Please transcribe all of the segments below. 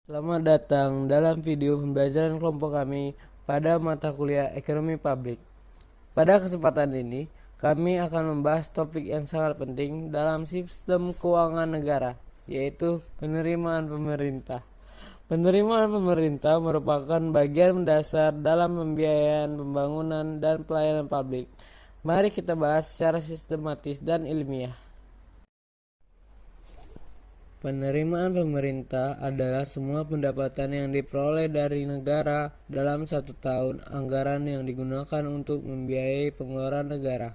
Selamat datang dalam video pembelajaran kelompok kami pada mata kuliah Ekonomi Publik. Pada kesempatan ini, kami akan membahas topik yang sangat penting dalam sistem keuangan negara, yaitu penerimaan pemerintah. Penerimaan pemerintah merupakan bagian mendasar dalam pembiayaan pembangunan dan pelayanan publik. Mari kita bahas secara sistematis dan ilmiah. Penerimaan pemerintah adalah semua pendapatan yang diperoleh dari negara dalam satu tahun anggaran yang digunakan untuk membiayai pengeluaran negara.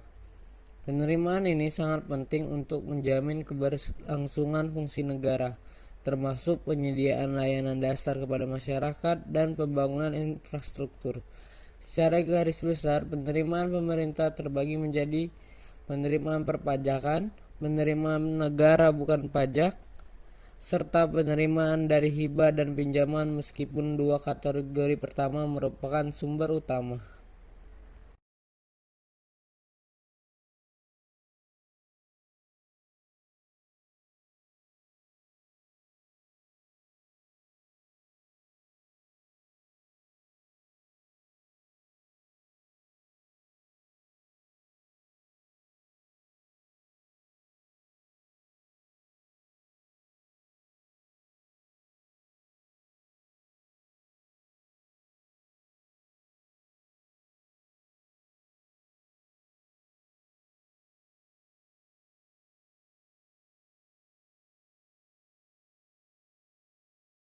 Penerimaan ini sangat penting untuk menjamin keberlangsungan fungsi negara, termasuk penyediaan layanan dasar kepada masyarakat dan pembangunan infrastruktur. Secara garis besar, penerimaan pemerintah terbagi menjadi penerimaan perpajakan, penerimaan negara bukan pajak, serta penerimaan dari hibah dan pinjaman, meskipun dua kategori pertama merupakan sumber utama.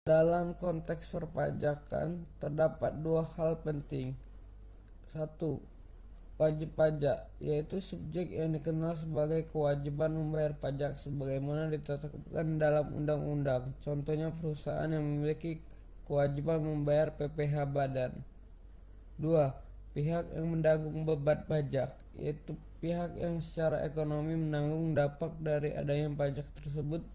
Dalam konteks perpajakan, terdapat dua hal penting. Satu, wajib pajak, yaitu subjek yang dikenal sebagai kewajiban membayar pajak sebagaimana ditetapkan dalam undang-undang. Contohnya perusahaan yang memiliki kewajiban membayar PPh badan. Dua, pihak yang menanggung beban pajak, yaitu pihak yang secara ekonomi menanggung dampak dari adanya pajak tersebut.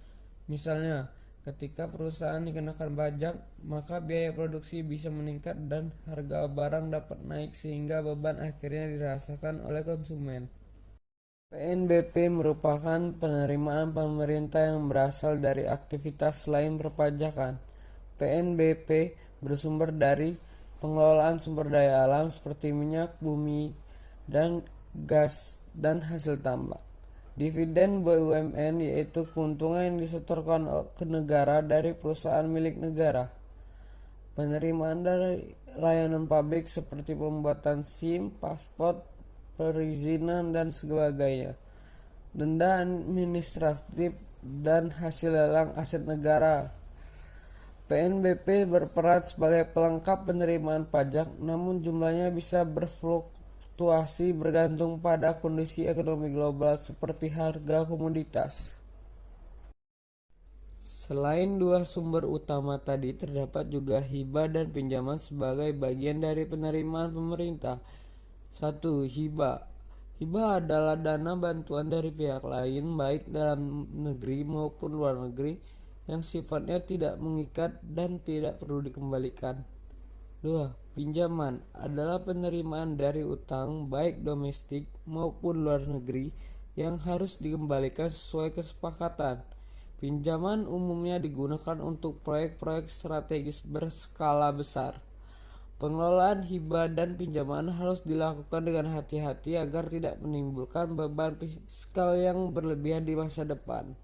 Misalnya, ketika perusahaan dikenakan pajak, maka biaya produksi bisa meningkat dan harga barang dapat naik sehingga beban akhirnya dirasakan oleh konsumen. PNBP merupakan penerimaan pemerintah yang berasal dari aktivitas selain perpajakan. PNBP bersumber dari pengelolaan sumber daya alam seperti minyak bumi dan gas dan hasil tambak. Dividen BUMN yaitu keuntungan yang disetorkan ke negara dari perusahaan milik negara. Penerimaan dari layanan publik seperti pembuatan SIM, paspor, perizinan, dan sebagainya. Denda administratif dan hasil lelang aset negara. PNBP berperan sebagai pelengkap penerimaan pajak, namun jumlahnya bisa berfluktuasi bergantung pada kondisi ekonomi global seperti harga komoditas. Selain dua sumber utama tadi, terdapat juga hibah dan pinjaman sebagai bagian dari penerimaan pemerintah. Satu, hibah. Hibah adalah dana bantuan dari pihak lain, baik dalam negeri maupun luar negeri, yang sifatnya tidak mengikat dan tidak perlu dikembalikan. Dua, pinjaman adalah penerimaan dari utang, baik domestik maupun luar negeri, yang harus dikembalikan sesuai kesepakatan. Pinjaman umumnya digunakan untuk proyek-proyek strategis berskala besar. Pengelolaan hibah dan pinjaman harus dilakukan dengan hati-hati agar tidak menimbulkan beban fiskal yang berlebihan di masa depan.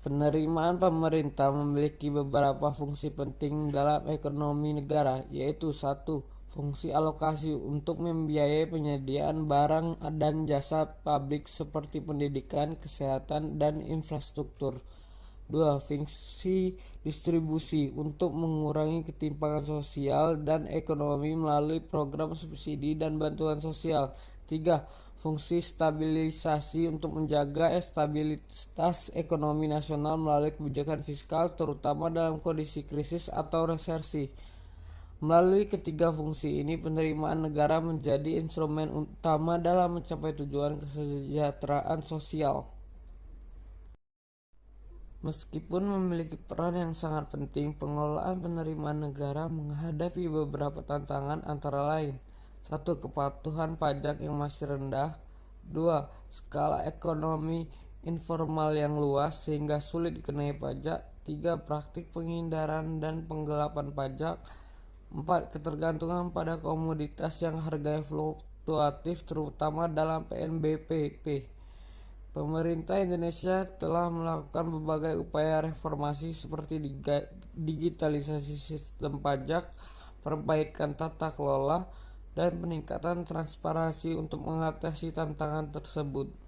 Penerimaan pemerintah memiliki beberapa fungsi penting dalam ekonomi negara, yaitu satu, fungsi alokasi untuk membiayai penyediaan barang dan jasa publik seperti pendidikan, kesehatan, dan infrastruktur. Dua, fungsi distribusi untuk mengurangi ketimpangan sosial dan ekonomi melalui program subsidi dan bantuan sosial. Tiga, fungsi stabilisasi untuk menjaga stabilitas ekonomi nasional melalui kebijakan fiskal, terutama dalam kondisi krisis atau resesi. Melalui ketiga fungsi ini, penerimaan negara menjadi instrumen utama dalam mencapai tujuan kesejahteraan sosial. Meskipun memiliki peran yang sangat penting, pengelolaan penerimaan negara menghadapi beberapa tantangan antara lain. Satu, kepatuhan pajak yang masih rendah. Dua, skala ekonomi informal yang luas sehingga sulit dikenai pajak. 3. Praktik penghindaran dan penggelapan pajak. 4. Ketergantungan pada komoditas yang harganya fluktuatif terutama dalam PNBP. Pemerintah Indonesia telah melakukan berbagai upaya reformasi seperti digitalisasi sistem pajak, perbaikan tata kelola, dan peningkatan transparansi untuk mengatasi tantangan tersebut.